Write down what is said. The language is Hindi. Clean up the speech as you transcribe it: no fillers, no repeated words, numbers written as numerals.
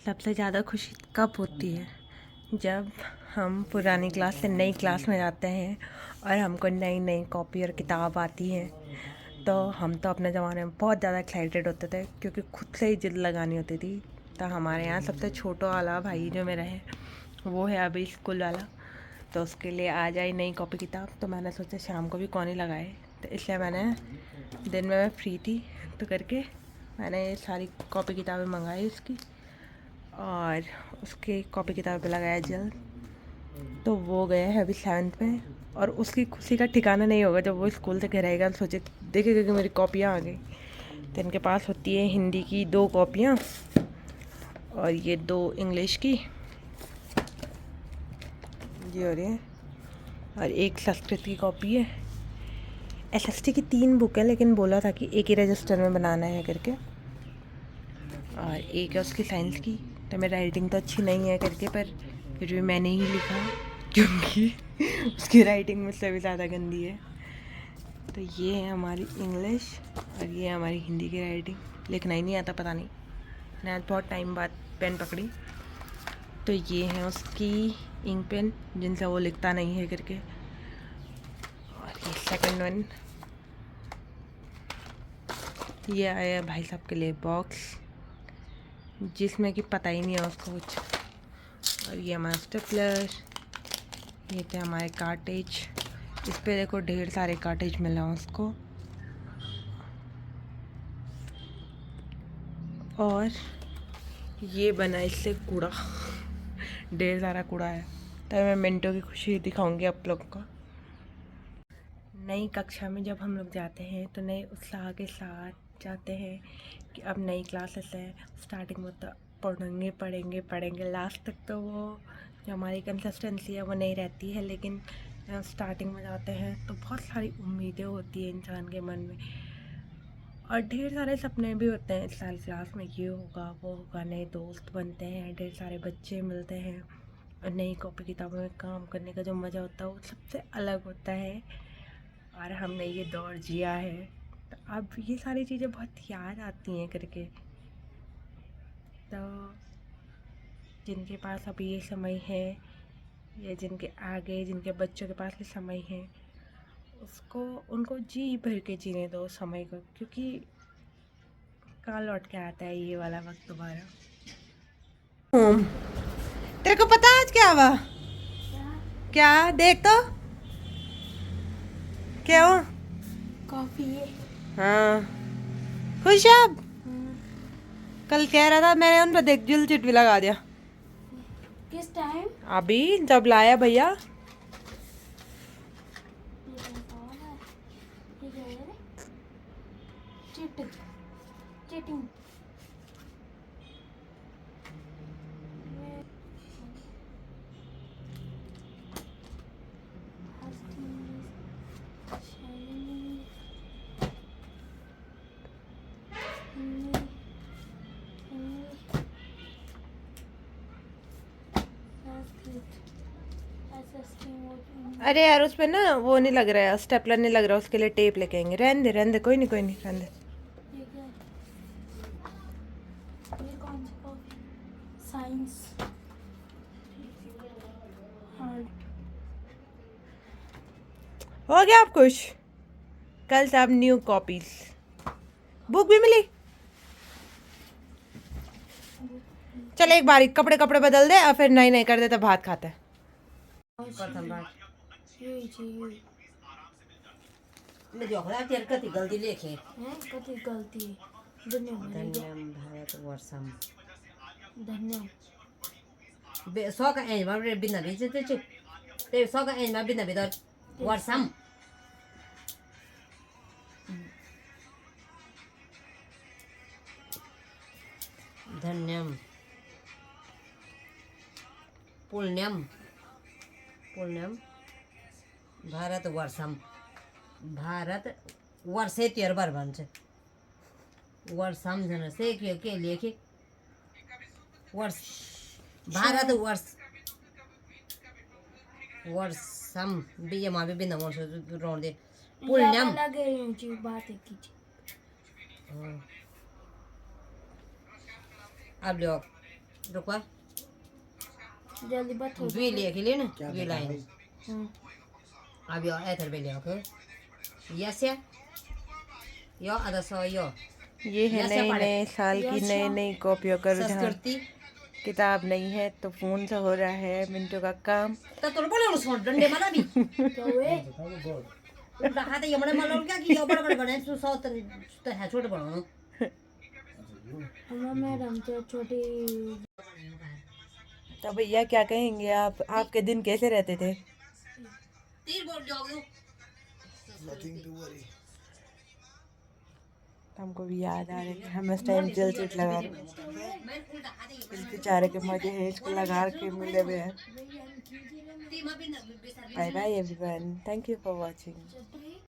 सबसे ज़्यादा खुशी कब होती है जब हम पुरानी क्लास से नई क्लास में जाते हैं और हमको नई नई कॉपी और किताब आती है। तो हम तो अपने ज़माने में बहुत ज़्यादा एक्साइटेड होते थे क्योंकि खुद से ही जिद लगानी होती थी। तो हमारे यहाँ सबसे छोटा वाला भाई जो मेरा है वो है अभी स्कूल वाला, तो उसके लिए आ जाए नई कॉपी किताब। तो मैंने सोचा शाम को भी कौन ही लगाए, तो इसलिए मैंने दिन में मैं फ्री थी तो करके मैंने ये सारी कॉपी किताबें मंगाई उसकी और उसके कॉपी किताब पे लगाया जल्द। तो वो गया है अभी 7th में और उसकी खुशी का ठिकाना नहीं होगा जब वो स्कूल से घर आएगा। सोचे देखेगा कि मेरी कॉपियाँ आ गई। तो इनके पास होती है हिंदी की 2 कॉपियाँ और ये 2 इंग्लिश की ये हो रही है और एक संस्कृत की कॉपी है। एसएसटी की 3 बुक है, लेकिन बोला था कि एक ही रजिस्टर में बनाना है करके, और एक है उसकी साइंस की। तो मेरी राइटिंग तो अच्छी नहीं है करके, पर फिर भी मैंने ही लिखा क्योंकि उसकी राइटिंग मुझसे भी ज़्यादा गंदी है। तो ये है हमारी इंग्लिश और ये है हमारी हिंदी की राइटिंग। लिखना ही नहीं आता, पता नहीं, मैंने आज बहुत टाइम बाद पेन पकड़ी। तो ये है उसकी इंक पेन जिनसे वो लिखता नहीं है करके। और ये सेकंड वन, ये आया भाई साहब के लिए बॉक्स जिसमें कि पता ही नहीं है उसको कुछ। और ये हमारा स्टेपलर, ये थे हमारे कार्टेज। इस पे देखो ढेर सारे कार्टेज मिला उसको। और ये बना इससे कूड़ा ढेर सारा कूड़ा है। तो मैं मिनटों की खुशी दिखाऊंगी आप लोग को। नई कक्षा में जब हम लोग जाते हैं तो नए उत्साह के साथ जाते हैं कि अब नई क्लासेस है। स्टार्टिंग में तो पढ़ेंगे पढ़ेंगे पढ़ेंगे, लास्ट तक तो वो जो हमारी कंसिस्टेंसी है वो नहीं रहती है। लेकिन स्टार्टिंग में जाते हैं तो बहुत सारी उम्मीदें होती है इंसान के मन में और ढेर सारे सपने भी होते हैं। इस साल क्लास में ये होगा वो होगा, नए दोस्त बनते हैं, ढेर सारे बच्चे मिलते हैं और नई कॉपी किताबों में काम करने का जो मज़ा होता है वो सबसे अलग होता है। और हमने ये दौर जिया है तो अब ये सारी चीज़ें बहुत याद आती हैं करके। तो जिनके पास अभी ये समय है या जिनके आगे जिनके बच्चों के पास ये समय है उसको उनको जी भर के जीने दो समय को, क्योंकि कहाँ लौट के आता है ये वाला वक्त दोबारा। तेरे को पता आज क्या हुआ? क्या देख तो क्या हो? कॉफी है। हाँ खुश है अब। कल कह रहा था, मैंने उन पर देख जुल चिट भी लगा दिया। किस टाइम? अभी जब लाया भैया। चीटिंग। अरे यार उस पे ना वो नहीं लग रहा है, स्टेपलर नहीं लग रहा, उसके लिए टेप लेके आएंगे। रहने दे कोई नहीं रहने दे। ये कौन सी कॉफी? साइंस। हो गया आप खुश? कल से अब न्यू कॉपीज, बुक भी मिली। चल एक बार कपड़े कपड़े बदल दे और फिर नहीं नहीं कर दे तो भात खाते हैं। प्रथम बार यही चाहिए ले जोखला तेर कति गलती लेखे है। कति गलती धन्यवाद धन्यम भारत वर्षम धन्यवाद बे सो का एन बार बिना बेचे ते सो का एन बार बिना बेदर वर्षम धन्यम पुण्यम पुण्यम भारत वर्षम भारत वर्षे तेर बार भन्छ वर्षम जन से के लेखे वर्ष भारत वर्ष वर्षम बिये मा भी बिना वर्ष रोंदे पुण्यम लगे ऊंची बात है कीजिए। अब लोग रुको जल्दी बात हो वी लिख ले ना वी लाइन हम्म, अब jag äter väl jag okej yes ja ja ada så ja ये है यस, नए पढ़े। नए साल की यस, नए हाँ। नई कॉपियों का रुझान। संस्कृति किताब नहीं है तो फोन से हो रहा है मिंटू का काम। ta tol boleh urus mon dende mana bi क्या हुए udah kata yang mana malol ka ki ya bada bada bada su so ta है छोटे बड़ा हमारा मैडम तो छोटी तो भैया क्या कहेंगे आप, आपके दिन कैसे रहते थे? तीर बोल जाओ हमको भी याद आ रहा है कि हम इस टाइम जेल सीट लगा रहे हैं। इस बेचारे के मजे हैं, इसको लगा के मिले हुए हैं। Bye bye everyone, thank you for watching.